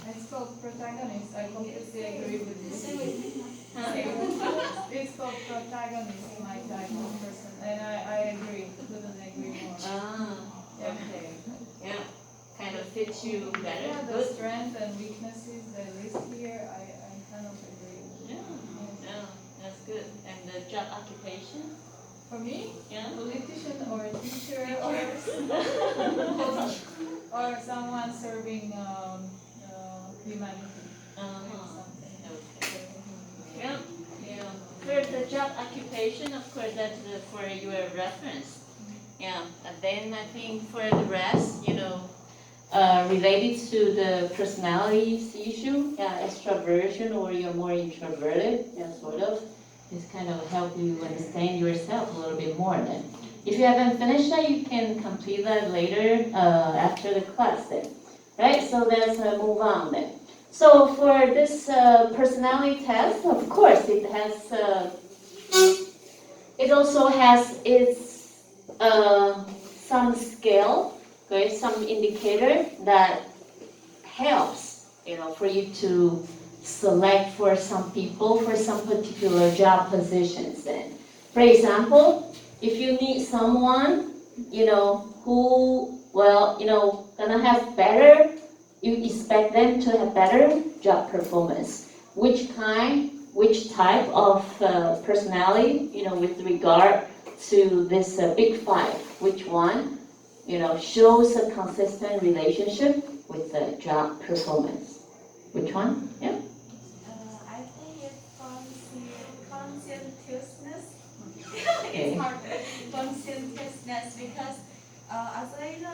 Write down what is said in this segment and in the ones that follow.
It's called protagonist. I completely agree with this. It's called protagonist, my type of person, and I agree. Couldn't agree more. Yeah. Okay. Yeah. Kind of fits you better. Yeah, the Good. strengths and weaknesses they list here, I kind of agree. Yeah. Yeah. That's good. And the job occupation? For me, Yeah. politician or a teacher or someone serving humanity. Something. Okay. Yeah. Yeah. For the job occupation, of course, that's for your reference. Yeah. And then I think for the rest, related to the personality issue, extroversion or you're more introverted, sort of. This kind of help you understand yourself a little bit more then. If you haven't finished that, you can complete that later after the class then. Right, so let's move on then. So for this personality test, of course, it also has its some scale, okay, some indicator that helps, for you to select for some people for some particular job positions then. For example, if you need someone, who, gonna have better, you expect them to have better job performance. Which type of personality, with regard to this big five, which one, shows a consistent relationship with the job performance? Which one? Yeah? I think it's conscientiousness. Okay. It's hard. Conscientiousness because as I know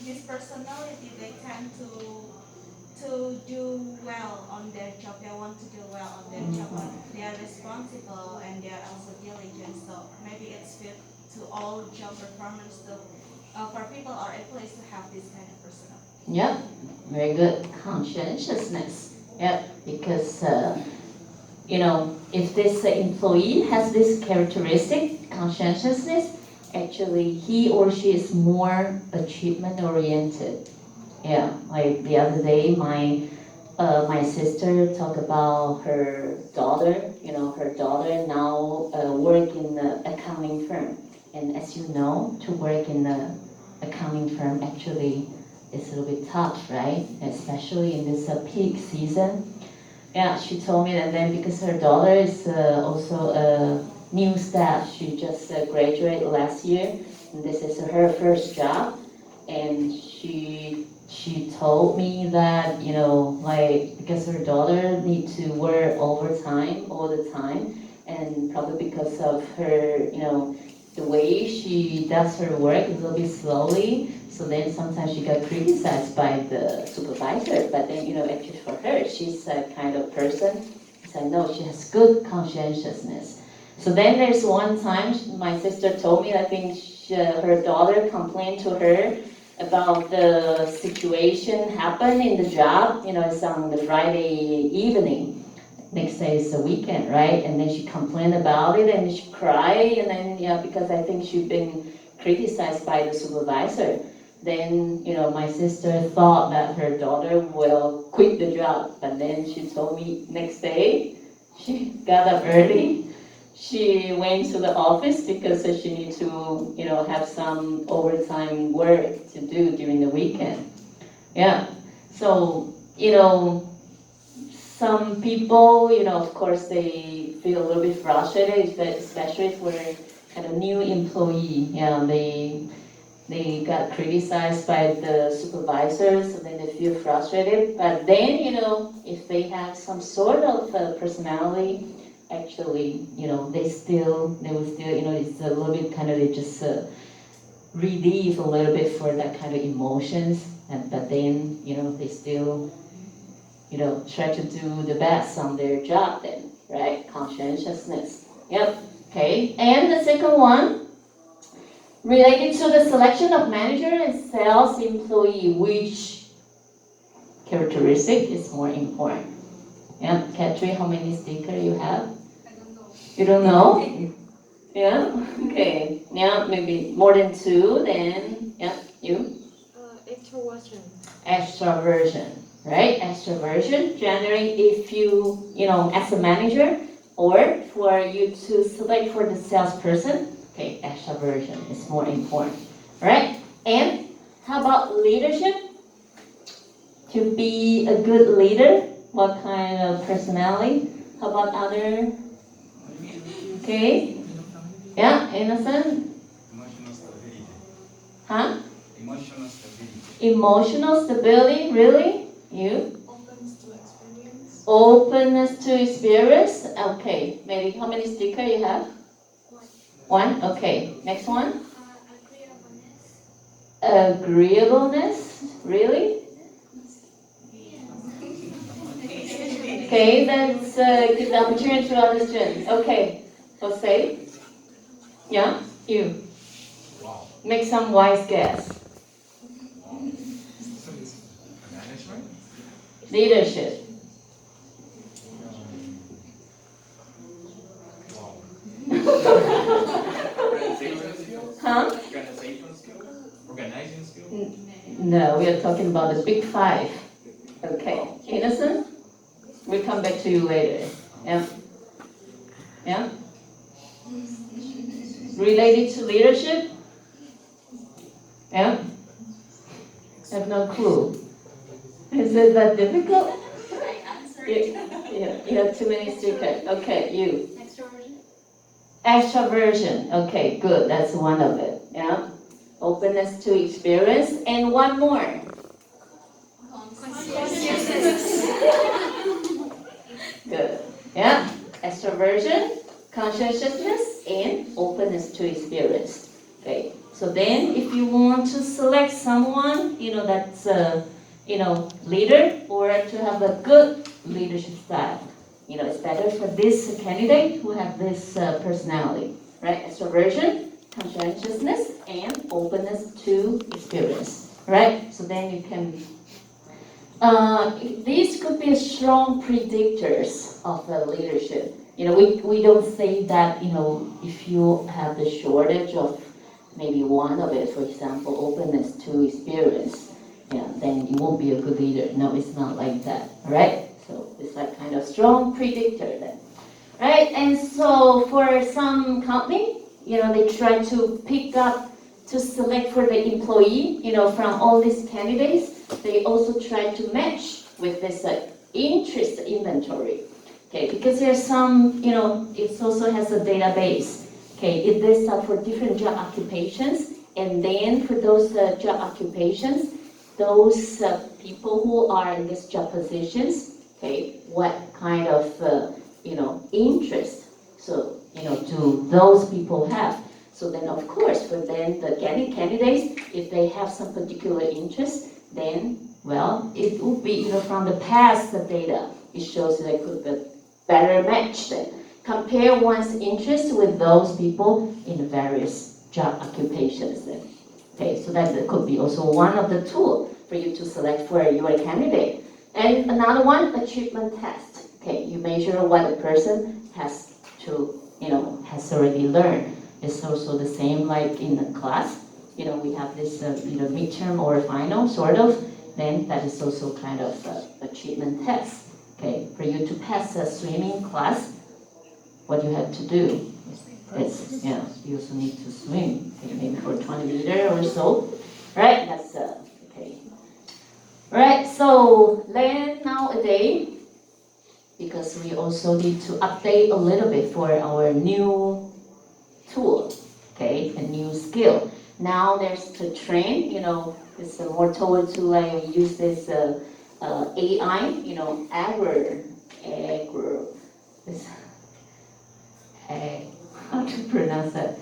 this personality, they tend to do well on their job. They want to do well on their job. They are responsible and they are also diligent. So maybe it's fit to all job performance. So for people or employees to have this kind of personality. Yep, very good. Conscientiousness. Yep, because if this employee has this characteristic, conscientiousness, actually he or she is more achievement oriented. Yeah, like the other day, my sister talked about her daughter. Her daughter now work in the accounting firm, and as you know, to work in the accounting firm actually is a little bit tough, right? Especially in this peak season. Yeah, she told me that then because her daughter is also a new staff, she just graduated last year, and this is her first job, and she told me that like because her daughter need to work overtime all the time, and probably because of her the way she does her work a little bit slowly, so then sometimes she got criticized by the supervisor. But then, actually for her, she's a kind of person, so I know she has good conscientiousness. So then there's one time my sister told me, I think her daughter complained to her about the situation happened in the job, it's on the Friday evening. Next day is the weekend, right? And then she complained about it and she cried, and then because I think she'd been criticized by the supervisor. Then my sister thought that her daughter will quit the job, but then she told me next day she got up early. She went to the office because she needed to have some overtime work to do during the weekend. Yeah. So some people, of course, they feel a little bit frustrated, especially for kind of new employee. Yeah, they got criticized by the supervisors, so then they feel frustrated. But then, if they have some sort of personality, actually, they will still, it's a little bit kind of, they just relieve a little bit for that kind of emotions, but then, they still try to do the best on their job then, right? Conscientiousness. Yep. Okay. And the second one, related to the selection of manager and sales employee, which characteristic is more important? Yeah, Katri, how many stickers you have? I don't know. You don't know? Yeah. Okay. Yeah, maybe more than two. Then, yeah, you. Extroversion. Extroversion. right? Extroversion. Generally, if you know, as a manager, or for you to select for the salesperson, okay, extroversion is more important, right? And how about leadership? To be a good leader, what kind of personality? How about other? Okay, yeah, innocent. Emotional stability. Huh? Emotional stability. Emotional stability, really? You? Openness to experience. Openness to experience. Okay, maybe how many stickers you have? One. Okay. Next one. Agreeableness. Really? Okay, let's give the opportunity to other students. Okay, Jose. Yeah, you. Wow. Make some wise guess. Wow. Management? Leadership. Wow. Huh? Organization skill? Organizing skill? No, we are talking about the big five. Okay, innocent? We'll come back to you later. Yeah? Yeah? Related to leadership? Yeah? I have no clue. Is it that difficult? You have too many stickers. Okay, you. Extroversion. Okay, good. That's one of it. Yeah? Openness to experience. And one more. Good. Yeah? Extroversion, conscientiousness, and openness to experience. Okay. So then, if you want to select someone, that's a, leader, or to have a good leadership style, it's better for this candidate who have this personality, right? Extroversion, conscientiousness, and openness to experience, right? So then you can these could be strong predictors of the leadership. We don't say that, if you have the shortage of maybe one of it, for example, openness to experience, then you won't be a good leader. No, it's not like that, all right? So it's like kind of strong predictor then, right? And so for some company, they try to pick up to select for the employee, from all these candidates, they also try to match with this interest inventory. Okay, because there's some, it also has a database. Okay, it lists up for different job occupations, and then for those job occupations, those people who are in these job positions, okay, what kind of, interest, so, do those people have? So then, of course, for then the candidates, if they have some particular interest, then, well, it would be, from the past the data, it shows that it could be better match then. Compare one's interest with those people in various job occupations then. Okay, so that could be also one of the tools for you to select for your candidate. And another one, achievement test. Okay, you measure what a person has to, has already learned. It's also the same like in the class. We have this either midterm or final, sort of. Then that is also kind of achievement test. Okay, for you to pass a swimming class, what you have to do is, you also need to swim, okay, maybe for 20 meters or so. Right, that's, okay. Right, so then nowadays, because we also need to update a little bit for our new tool, okay, a new skill. Now there's the trend, it's more towards to like use this AI, this, how to pronounce that?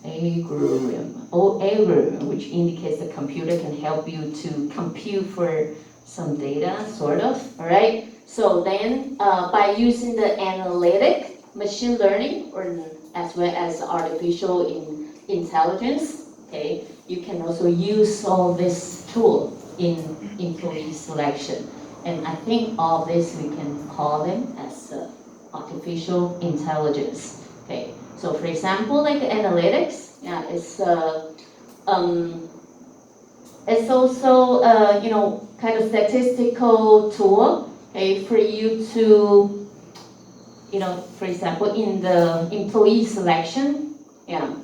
Algorithm, which indicates the computer can help you to compute for some data, sort of, all right? So then, by using the analytic machine learning, or as well as artificial intelligence, okay, you can also use all this tool in employee selection. And I think all this we can call them as artificial intelligence. Okay, so for example, like analytics, it's it's also kind of statistical tool, okay, for you to, for example, in the employee selection, yeah.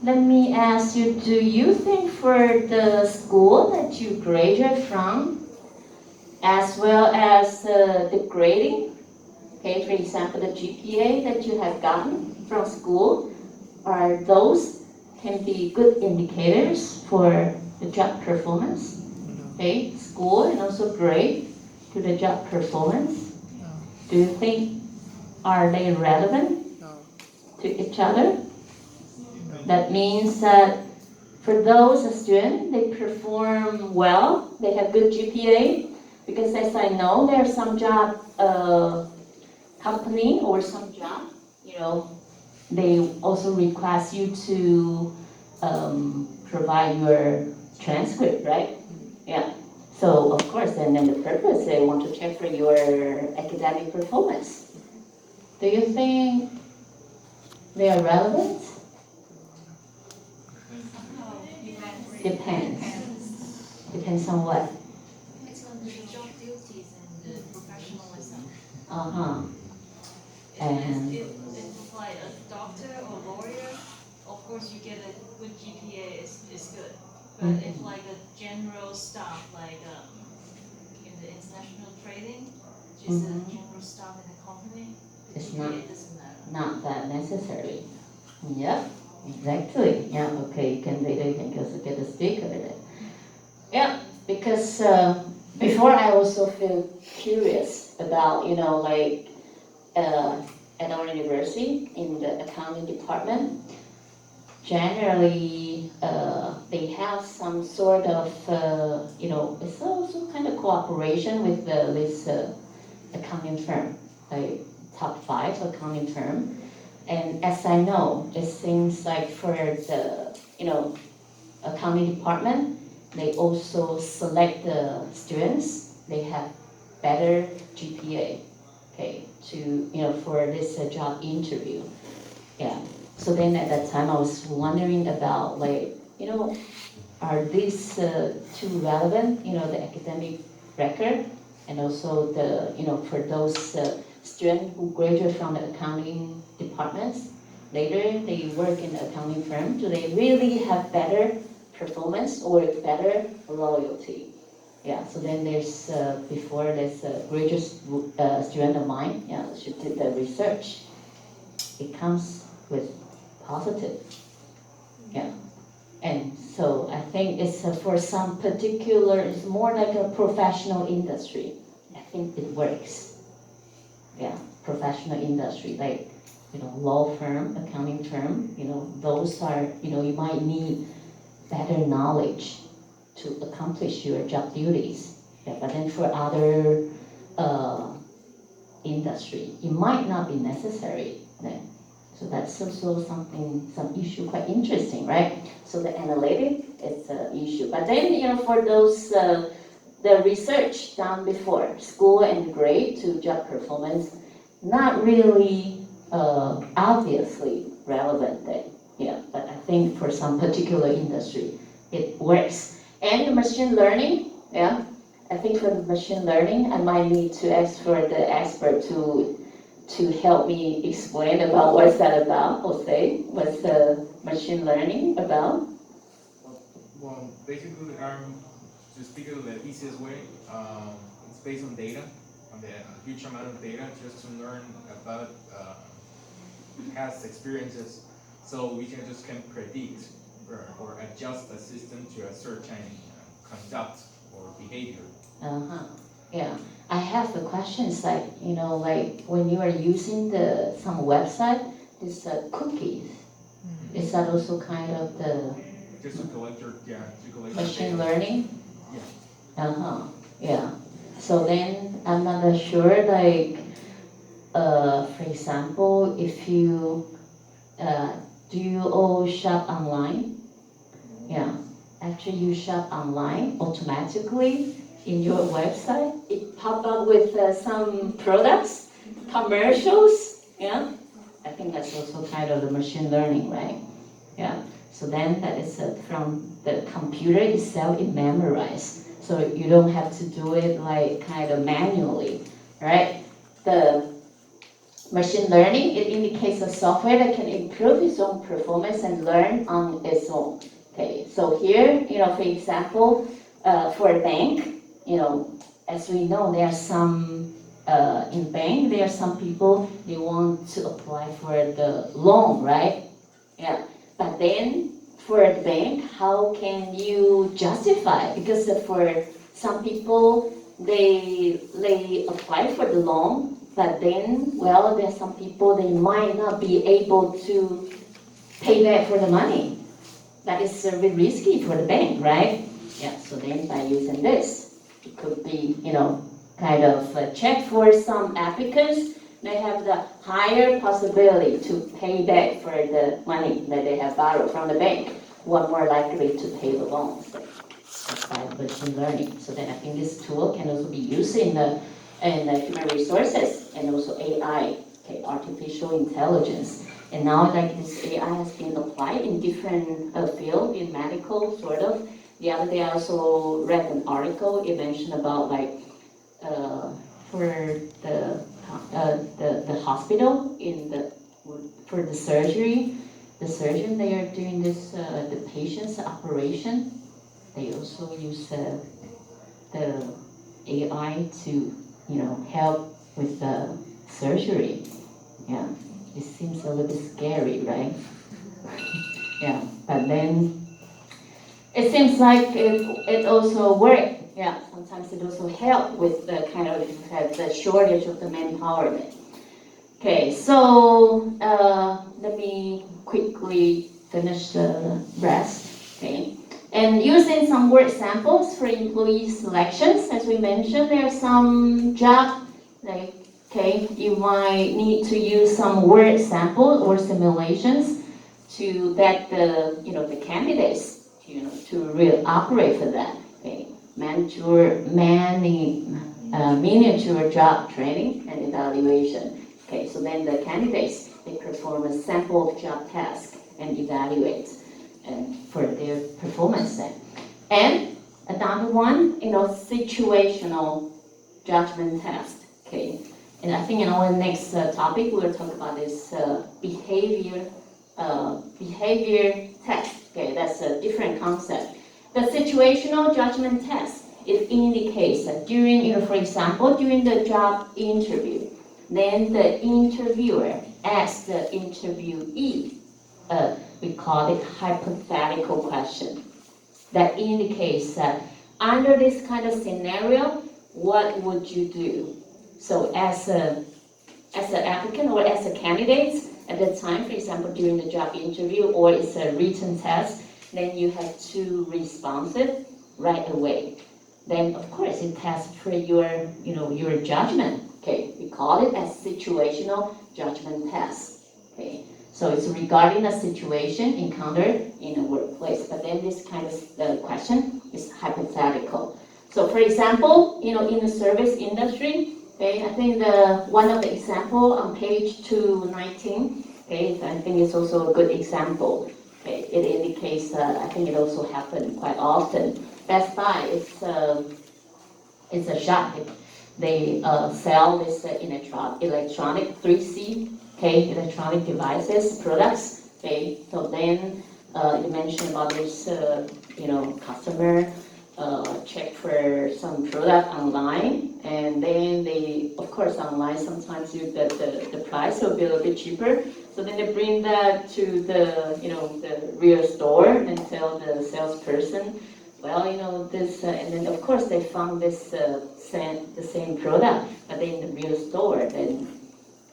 Let me ask you, do you think for the school that you graduate from, as well as the grading, okay, for example, the GPA that you have gotten from school, are those can be good indicators for the job performance? Okay, school and also grade to the job performance. Do you think are they relevant to each other? That means that for those students, they perform well, they have good GPA, because as I know, there are some job company or some job, they also request you to provide your transcript, right? Yeah. So of course, and then the purpose, they want to check for your academic performance. Do you think they are relevant? Depends. Depends on what? It's on the job duties and the professionalism. Uh-huh. And if it's like a doctor or lawyer, of course you get a good GPA is good. But if like a general staff, like in the international trading, just a general staff in the company, the It's GPA doesn't matter. not that necessary. Yep, exactly. Yeah, okay, you can later you can also get a sticker with it. Yeah, because before I also feel curious about, at our university in the accounting department, generally they have some sort of, it's also kind of cooperation with this accounting firm, like top 5 accounting firm. And as I know, it seems like for the, accounting department, they also select the students, they have better GPA, okay, for this job interview. Yeah. So then at that time, I was wondering about are these two relevant, the academic record and also for those students who graduate from the accounting departments, later they work in the accounting firm, do they really have better performance or better loyalty? Yeah, so then there's, before there's a graduate student of mine, yeah, she did the research. It comes with positive, yeah. And so I think it's for some particular, it's more like a professional industry. I think it works. Yeah, professional industry, like, law firm, accounting firm, those are, you might need better knowledge to accomplish your job duties. Yeah, but then for other industry, it might not be necessary then. So that's also some issue quite interesting, right? So the analytic is an issue. But then, for those, the research done before, school and grade to job performance, not really obviously relevant then. Yeah, but I think for some particular industry, it works. And machine learning, yeah, I think for the machine learning, I might need to ask for the expert to help me explain about what's that about, Jose. What's the machine learning about? Well, basically, to speak it the easiest way, it's based on data, on the huge amount of data, just to learn about past experiences, so we can predict or adjust the system to a certain conduct or behavior. Uh-huh. Yeah. I have the questions like, like when you are using some website, this cookies, is that also kind of the Just to collect your, to collect machine data. learning? Yeah. Uh-huh. Yeah. So then I'm not sure, like, for example, if you, do you all shop online? Yeah. After you shop online, automatically in your website, it pop up with some products, commercials. Yeah. I think that's also kind of the machine learning, right? Yeah. So then that is from the computer itself, it memorized. So you don't have to do it like kind of manually, right? The machine learning, it indicates a software that can improve its own performance and learn on its own. Okay, so here, for example, for a bank, as we know, there are some, in bank, there are some people, they want to apply for the loan, right? Yeah, but then for the bank, how can you justify? Because for some people, they apply for the loan, but then, well, there's some people, they might not be able to pay back for the money. That is a bit risky for the bank, right? Yeah, so then by using this, it could be, kind of a check for some applicants. They have the higher possibility to pay back for the money that they have borrowed from the bank, who are more likely to pay the loans. That's by machine learning. So then I think this tool can also be used in the human resources and also AI, okay, artificial intelligence. And now like this AI has been applied in different fields, in medical sort of. The other day I also read an article, it mentioned about like for the hospital for the surgery, the surgeon they are doing this the patient's operation, they also use the AI to help with the surgery. Yeah, it seems a little bit scary, right? Yeah, but then it seems like it also works. Yeah, sometimes it also helps with the kind of the shortage of the manpower. Okay, so let me quickly finish the rest. Okay, and using some word samples for employee selections, as we mentioned, there are some job like you might need to use some word samples or simulations to get the candidates to really operate for that. Okay, miniature job training and evaluation. Okay, so then the candidates they perform a sample job task and evaluate and for their performance then. And another one, situational judgment test. Okay, and I think in our next topic we'll talk about this behavior test. Okay, that's a different concept. The situational judgment test, it indicates that during, for example, during the job interview, then the interviewer asks the interviewee, we call it hypothetical question. That indicates that under this kind of scenario, what would you do? So as an applicant or as a candidate, at the time, for example, during the job interview or it's a written test, then you have to respond right away. Then, of course, it tests for your judgment. Okay, we call it as situational judgment test. Okay, so it's regarding a situation encountered in a workplace. But then this kind of question is hypothetical. So, for example, in the service industry, okay, I think one of the example on page 219, okay, I think it's also a good example. Okay, it indicates, I think it also happened quite often. Best Buy, it's a shop. They sell this electronic 3C, okay, electronic devices, products, okay. So then you mentioned about this, customer check for some product online, and then they, of course, online sometimes the price will be a little bit cheaper. So then they bring that to the real store and tell the salesperson, well, this, and then of course they found this the same product, but then in the real store, then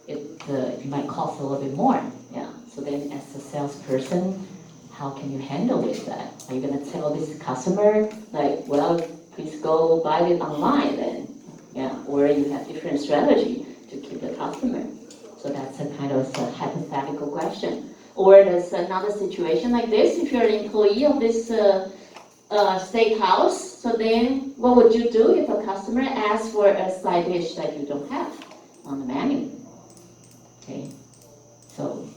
it might cost a little bit more. Yeah. So then as a salesperson, how can you handle with that? Are you going to tell this customer, like, well, please go buy it online then? Yeah, or you have different strategy to keep the customer. So that's a kind of a hypothetical question. Or there's another situation like this, if you're an employee of this steakhouse, so then what would you do if a customer asks for a side dish that you don't have on the menu? Okay, so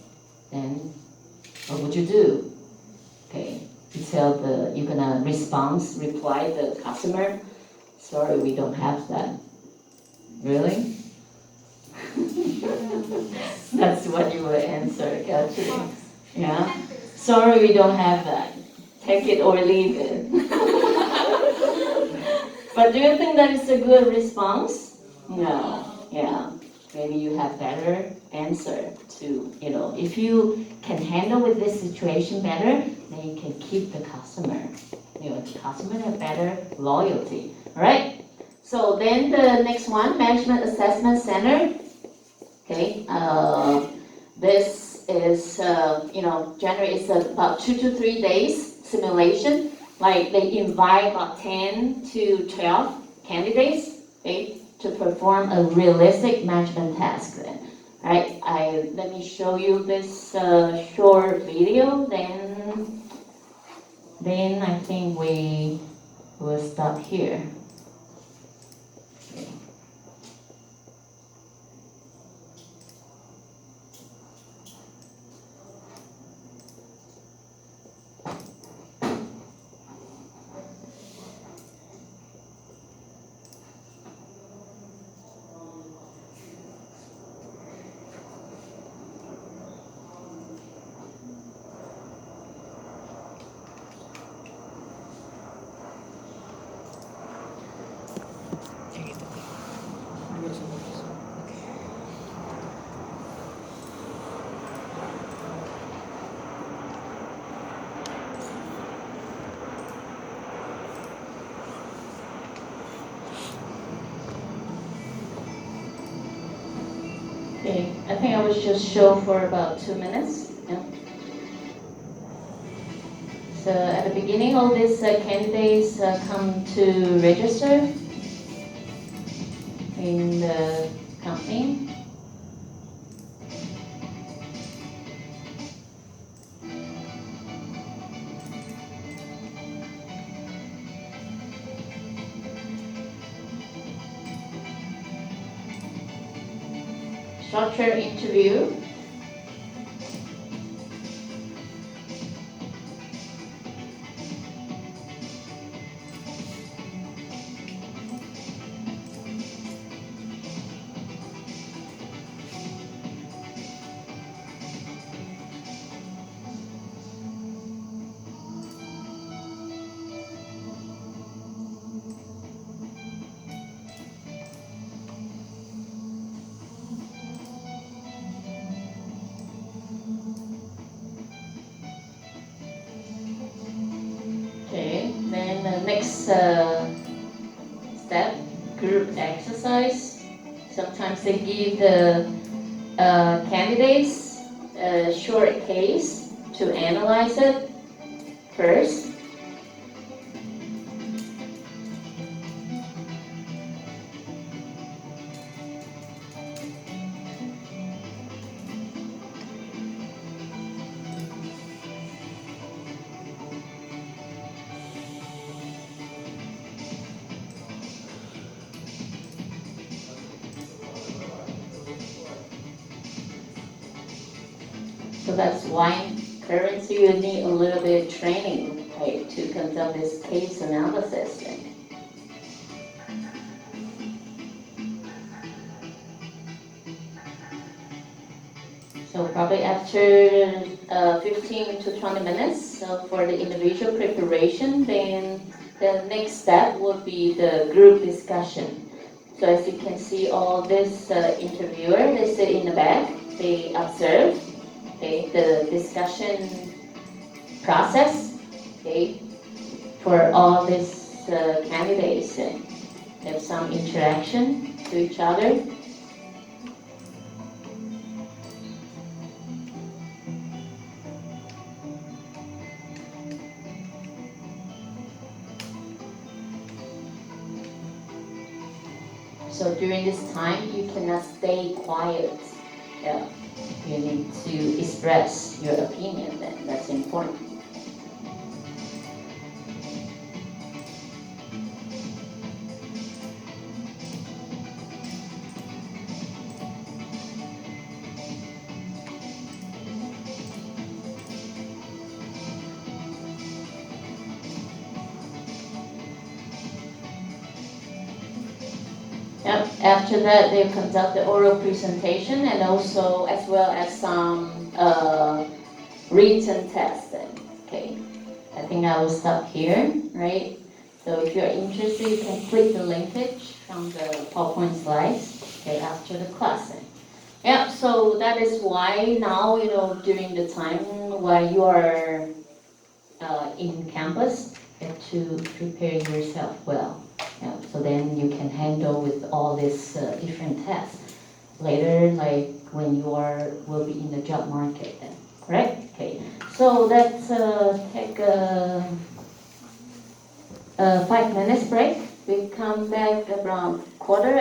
then what would you do? Okay, you tell you're gonna reply the customer, sorry, we don't have that. Really? That's what you will answer, actually. Yeah? Sorry, we don't have that. Take it or leave it. But do you think that is a good response? No. Yeah. Maybe you have better answer to, if you can handle with this situation better, then you can keep the customer. The customer have better loyalty. All right? So then the next one, Management Assessment Center. Okay, this is, generally it's about 2 to 3 days simulation. Like they invite about 10 to 12 candidates, okay, to perform a realistic management task then. Right, let me show you this short video, then I think we will stop here. Okay, I think I was just show for about 2 minutes. Yeah. So at the beginning, all these candidates come to register in the company. Structure interview. Okay, then the next step, group exercise. Sometimes they give the candidates a short case to analyze it first. So that's why currency you need a little bit of training, right, to conduct this case analysis. So probably after 15 to 20 minutes for the individual preparation, then the next step would be the group discussion. So as you can see, all this interviewer, they sit in the back, they observe, okay, the discussion process, okay, for all these candidates. Have some interaction to each other. So during this time, you cannot stay quiet. Yeah. You need to express your opinion then. That's important. Yep. After that, they conduct the oral presentation and also as well as some written testing. Okay. I think I will stop here, right? So if you're interested, you can click the linkage from the PowerPoint slides, okay, after the class. Yeah, so that is why now, during the time while you are in campus, you have to prepare yourself well. Yeah, so then you can handle with all these different tests later, like when you will be in the job market then, correct? Okay, so let's take a 5 minutes break. We come back around quarter